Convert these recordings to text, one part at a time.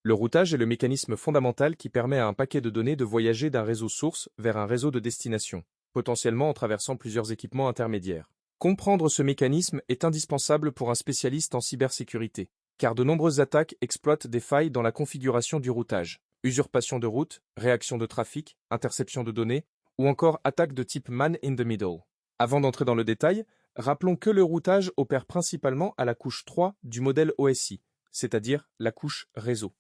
Le routage est le mécanisme fondamental qui permet à un paquet de données de voyager d'un réseau source vers un réseau de destination, potentiellement en traversant plusieurs équipements intermédiaires. Comprendre ce mécanisme est indispensable pour un spécialiste en cybersécurité, car de nombreuses attaques exploitent des failles dans la configuration du routage. Usurpation de route, réaction de trafic, interception de données, ou encore attaque de type man in the middle. Avant d'entrer dans le détail, rappelons que le routage opère principalement à la couche 3 du modèle OSI, c'est-à-dire la couche réseau.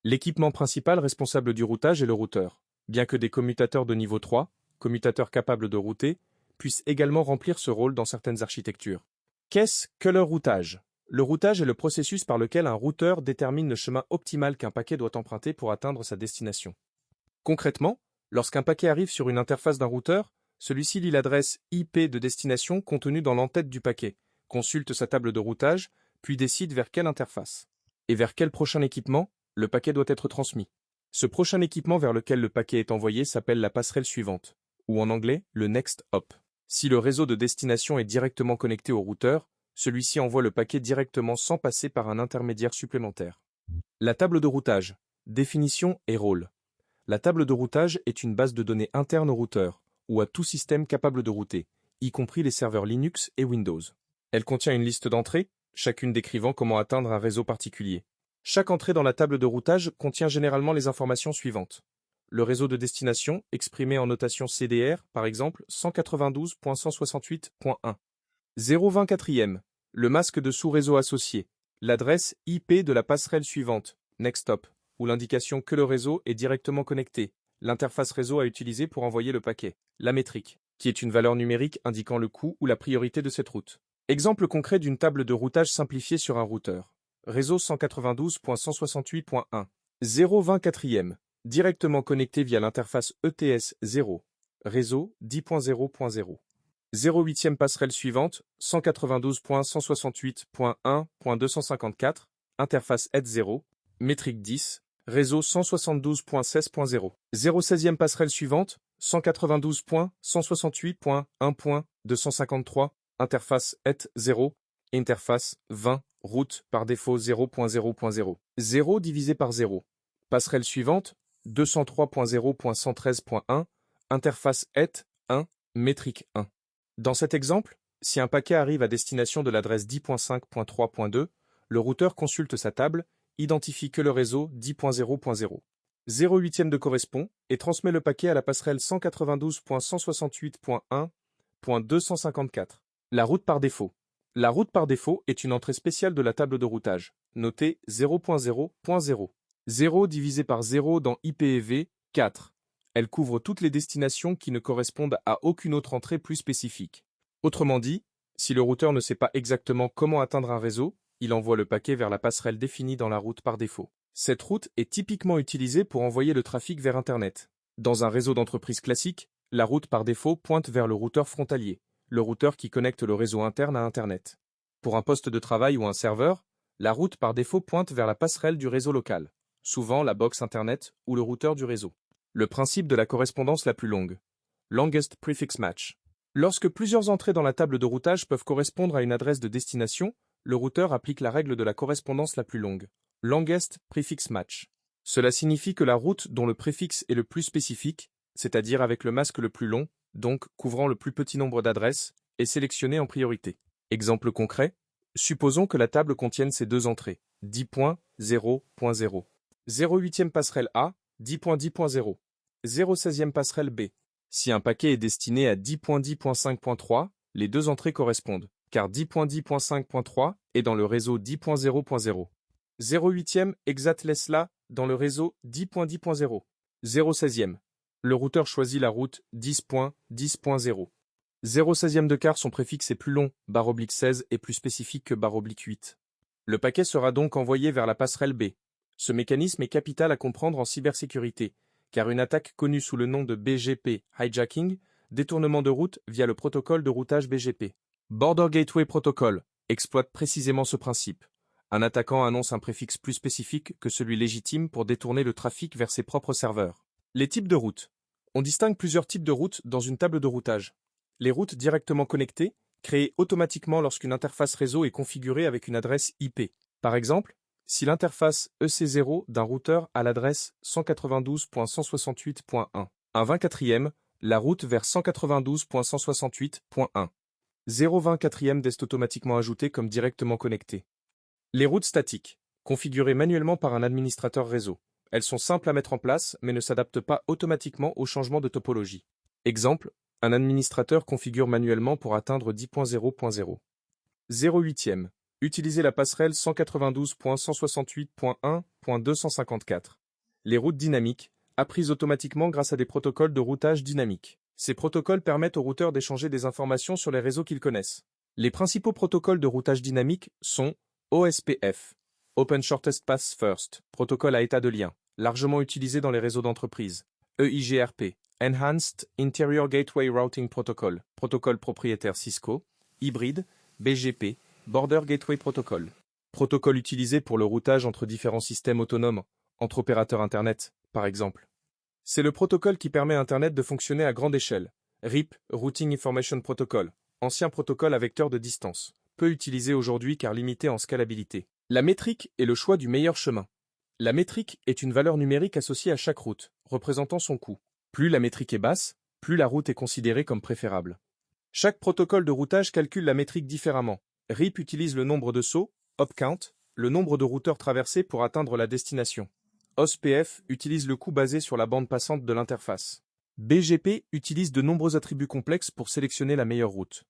L'équipement principal responsable du routage est le routeur, bien que des commutateurs de niveau 3, commutateurs capables de router, puissent également remplir ce rôle dans certaines architectures. Qu'est-ce que le routage? Le routage est le processus par lequel un routeur détermine le chemin optimal qu'un paquet doit emprunter pour atteindre sa destination. Concrètement, lorsqu'un paquet arrive sur une interface d'un routeur, celui-ci lit l'adresse IP de destination contenue dans l'entête du paquet, consulte sa table de routage, puis décide vers quelle interface et vers quel prochain équipement le paquet doit être transmis. Ce prochain équipement vers lequel le paquet est envoyé s'appelle la passerelle suivante, ou en anglais le next hop. Si le réseau de destination est directement connecté au routeur, celui-ci envoie le paquet directement sans passer par un intermédiaire supplémentaire. La table de routage. Définition et rôle. La table de routage est une base de données interne au routeur, ou à tout système capable de router, y compris les serveurs Linux et Windows. Elle contient une liste d'entrées, chacune décrivant comment atteindre un réseau particulier. Chaque entrée dans la table de routage contient généralement les informations suivantes. Le réseau de destination, exprimé en notation CDR, par exemple 192.168.1. 024e. Le masque de sous-réseau associé. L'adresse IP de la passerelle suivante, next hop, ou l'indication que le réseau est directement connecté, l'interface réseau à utiliser pour envoyer le paquet, la métrique, qui est une valeur numérique indiquant le coût ou la priorité de cette route. Exemple concret d'une table de routage simplifiée sur un routeur. Réseau 192.168.1. 024e. Directement connecté via l'interface ETS 0. Réseau 10.0.0. 08e passerelle suivante, 192.168.1.254, interface ETH 0, métrique 10, réseau 172.16.0. 016e passerelle suivante, 192.168.1.253, interface ETH 0, interface 20, route par défaut 0.0.0. 0 divisé par 0. Passerelle suivante, 203.0.113.1, interface ETH 1, métrique 1. Dans cet exemple, si un paquet arrive à destination de l'adresse 10.5.3.2, le routeur consulte sa table, identifie que le réseau 10.0.0. 0,8e de correspond et transmet le paquet à la passerelle 192.168.1.254. La route par défaut. La route par défaut est une entrée spéciale de la table de routage, notée 0.0.0. 0 divisé par 0 dans IPv 4. Elle couvre toutes les destinations qui ne correspondent à aucune autre entrée plus spécifique. Autrement dit, si le routeur ne sait pas exactement comment atteindre un réseau, il envoie le paquet vers la passerelle définie dans la route par défaut. Cette route est typiquement utilisée pour envoyer le trafic vers Internet. Dans un réseau d'entreprise classique, la route par défaut pointe vers le routeur frontalier, le routeur qui connecte le réseau interne à Internet. Pour un poste de travail ou un serveur, la route par défaut pointe vers la passerelle du réseau local, souvent la box Internet ou le routeur du réseau. Le principe de la correspondance la plus longue. Longest prefix match. Lorsque plusieurs entrées dans la table de routage peuvent correspondre à une adresse de destination, le routeur applique la règle de la correspondance la plus longue. Longest prefix match. Cela signifie que la route dont le préfixe est le plus spécifique, c'est-à-dire avec le masque le plus long, donc couvrant le plus petit nombre d'adresses, est sélectionnée en priorité. Exemple concret, supposons que la table contienne ces deux entrées, 10.0.0. 0,8e passerelle A, 10.10.0. 0,16e passerelle B. Si un paquet est destiné à 10.10.5.3, les deux entrées correspondent, car 10.10.5.3 est dans le réseau 10.0.0. 0,8e exact laisse-la dans le réseau 10.10.0. 0,16e. Le routeur choisit la route 10.10.0. 0,16e de quart, son préfixe est plus long, /16 est plus spécifique que /8. Le paquet sera donc envoyé vers la passerelle B. Ce mécanisme est capital à comprendre en cybersécurité, car une attaque connue sous le nom de BGP hijacking, détournement de route via le protocole de routage BGP, Border Gateway Protocol, exploite précisément ce principe. Un attaquant annonce un préfixe plus spécifique que celui légitime pour détourner le trafic vers ses propres serveurs. Les types de routes. On distingue plusieurs types de routes dans une table de routage. Les routes directement connectées, créées automatiquement lorsqu'une interface réseau est configurée avec une adresse IP. Par exemple, Si l'interface EC0 d'un routeur a l'adresse 192.168.1, un 24e, la route vers 192.168.1. 0,24e est automatiquement ajouté comme directement connecté. Les routes statiques, configurées manuellement par un administrateur réseau. Elles sont simples à mettre en place, mais ne s'adaptent pas automatiquement au changement de topologie. Exemple, un administrateur configure manuellement pour atteindre 10.0.0. 0,8e. Utiliser la passerelle 192.168.1.254. Les routes dynamiques, apprises automatiquement grâce à des protocoles de routage dynamique. Ces protocoles permettent aux routeurs d'échanger des informations sur les réseaux qu'ils connaissent. Les principaux protocoles de routage dynamique sont OSPF, Open Shortest Path First, protocole à état de lien, largement utilisé dans les réseaux d'entreprise. EIGRP, Enhanced Interior Gateway Routing Protocol, protocole propriétaire Cisco. Hybride, BGP, Border Gateway Protocol. Protocole utilisé pour le routage entre différents systèmes autonomes, entre opérateurs Internet, par exemple. C'est le protocole qui permet à Internet de fonctionner à grande échelle. RIP, Routing Information Protocol, ancien protocole à vecteur de distance, peu utilisé aujourd'hui car limité en scalabilité. La métrique est le choix du meilleur chemin. La métrique est une valeur numérique associée à chaque route, représentant son coût. Plus la métrique est basse, plus la route est considérée comme préférable. Chaque protocole de routage calcule la métrique différemment. RIP utilise le nombre de sauts, hop count, le nombre de routeurs traversés pour atteindre la destination. OSPF utilise le coût basé sur la bande passante de l'interface. BGP utilise de nombreux attributs complexes pour sélectionner la meilleure route.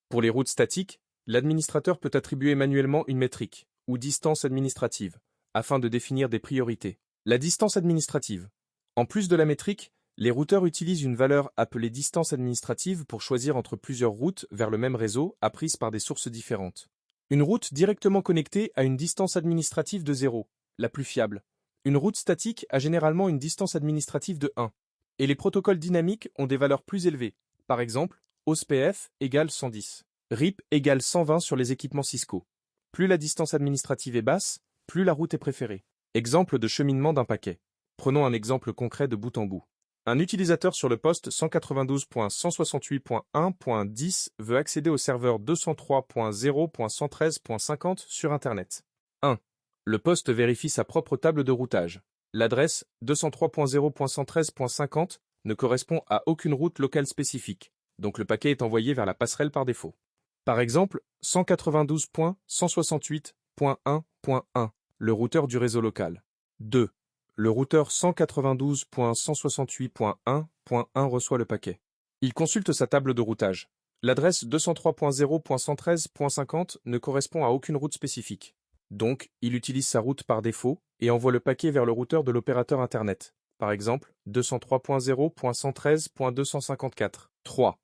Pour les routes statiques, l'administrateur peut attribuer manuellement une métrique, ou distance administrative, afin de définir des priorités. La distance administrative. En plus de la métrique, les routeurs utilisent une valeur appelée distance administrative pour choisir entre plusieurs routes vers le même réseau apprises par des sources différentes. Une route directement connectée a une distance administrative de 0, la plus fiable. Une route statique a généralement une distance administrative de 1. Et les protocoles dynamiques ont des valeurs plus élevées. Par exemple, OSPF égale 110. RIP égale 120 sur les équipements Cisco. Plus la distance administrative est basse, plus la route est préférée. Exemple de cheminement d'un paquet. Prenons un exemple concret de bout en bout. Un utilisateur sur le poste 192.168.1.10 veut accéder au serveur 203.0.113.50 sur Internet. 1. Le poste vérifie sa propre table de routage. L'adresse 203.0.113.50 ne correspond à aucune route locale spécifique, donc le paquet est envoyé vers la passerelle par défaut. Par exemple, 192.168.1.1, le routeur du réseau local. 2. Le routeur 192.168.1.1 reçoit le paquet. Il consulte sa table de routage. L'adresse 203.0.113.50 ne correspond à aucune route spécifique. Donc, il utilise sa route par défaut et envoie le paquet vers le routeur de l'opérateur Internet. Par exemple, 203.0.113.254. 3.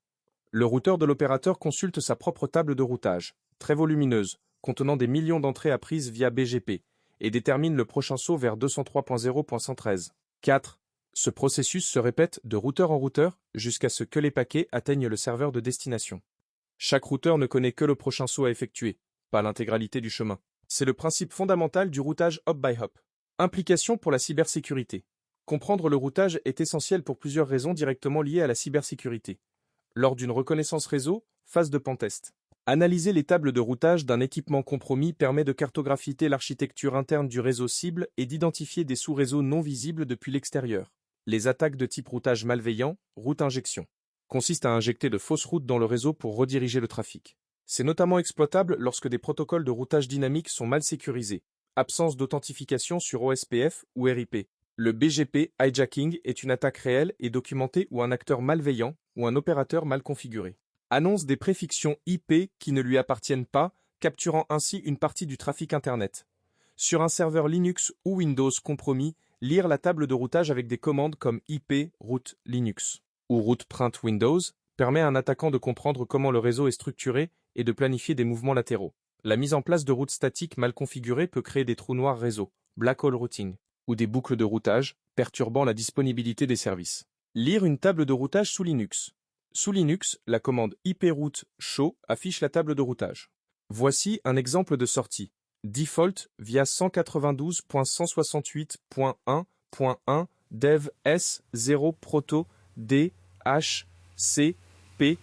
Le routeur de l'opérateur consulte sa propre table de routage, très volumineuse, contenant des millions d'entrées apprises via BGP, et détermine le prochain saut vers 203.0.113. 4. Ce processus se répète de routeur en routeur jusqu'à ce que les paquets atteignent le serveur de destination. Chaque routeur ne connaît que le prochain saut à effectuer, pas l'intégralité du chemin. C'est le principe fondamental du routage hop by hop. Implication pour la cybersécurité. Comprendre le routage est essentiel pour plusieurs raisons directement liées à la cybersécurité. Lors d'une reconnaissance réseau, phase de pentest. Analyser les tables de routage d'un équipement compromis permet de cartographier l'architecture interne du réseau cible et d'identifier des sous-réseaux non visibles depuis l'extérieur. Les attaques de type routage malveillant, route injection, consistent à injecter de fausses routes dans le réseau pour rediriger le trafic. C'est notamment exploitable lorsque des protocoles de routage dynamique sont mal sécurisés, absence d'authentification sur OSPF ou RIP. Le BGP hijacking est une attaque réelle et documentée où un acteur malveillant ou un opérateur mal configuré annonce des préfictions IP qui ne lui appartiennent pas, capturant ainsi une partie du trafic Internet. Sur un serveur Linux ou Windows compromis, lire la table de routage avec des commandes comme IP route Linux ou route print Windows permet à un attaquant de comprendre comment le réseau est structuré et de planifier des mouvements latéraux. La mise en place de routes statiques mal configurées peut créer des trous noirs réseau, black hole routing, ou des boucles de routage, perturbant la disponibilité des services. Lire une table de routage sous Linux. Sous Linux, la commande iproute show affiche la table de routage. Voici un exemple de sortie. Default via 192.168.1.1 dev s0 proto d h c p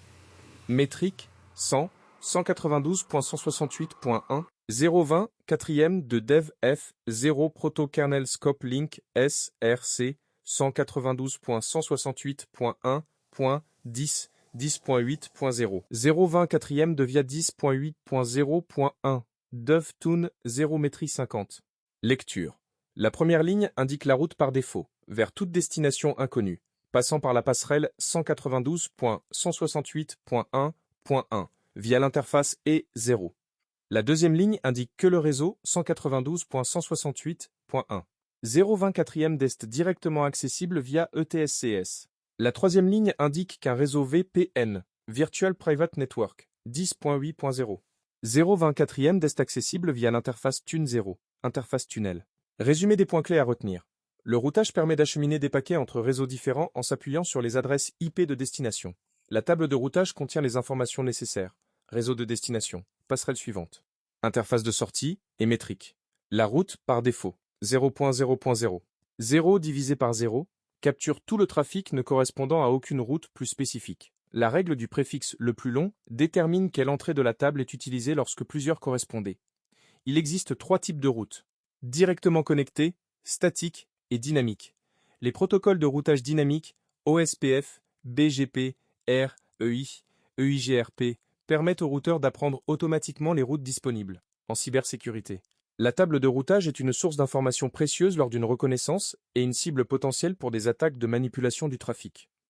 métrique 100 192.168.1 0.20 quatrième de dev f 0 protokernel scope link src 192.168.1.10 10.8.0 0.20 quatrième de via 10.8.0.1 DevToon 0 métrie 50. Lecture. La première ligne indique la route par défaut, vers toute destination inconnue, passant par la passerelle 192.168.1.1 via l'interface E0. La deuxième ligne indique que le réseau 192.168.1. 0.24e d'est directement accessible via ETSCS. La troisième ligne indique qu'un réseau VPN, Virtual Private Network, 10.8.0. 0.24e d'est accessible via l'interface Tune0, interface tunnel. Résumé des points clés à retenir. Le routage permet d'acheminer des paquets entre réseaux différents en s'appuyant sur les adresses IP de destination. La table de routage contient les informations nécessaires. Réseau de destination. Passerelle suivante. Interface de sortie et métrique. La route par défaut. 0.0.0. 0 divisé par 0 capture tout le trafic ne correspondant à aucune route plus spécifique. La règle du préfixe le plus long détermine quelle entrée de la table est utilisée lorsque plusieurs correspondaient. Il existe 3 types de routes. Directement connectées, statiques et dynamiques. Les protocoles de routage dynamique OSPF, BGP, R, EI, EIGRP permettent au routeur d'apprendre automatiquement les routes disponibles. En cybersécurité. La table de routage est une source d'informations précieuse lors d'une reconnaissance et une cible potentielle pour des attaques de manipulation du trafic.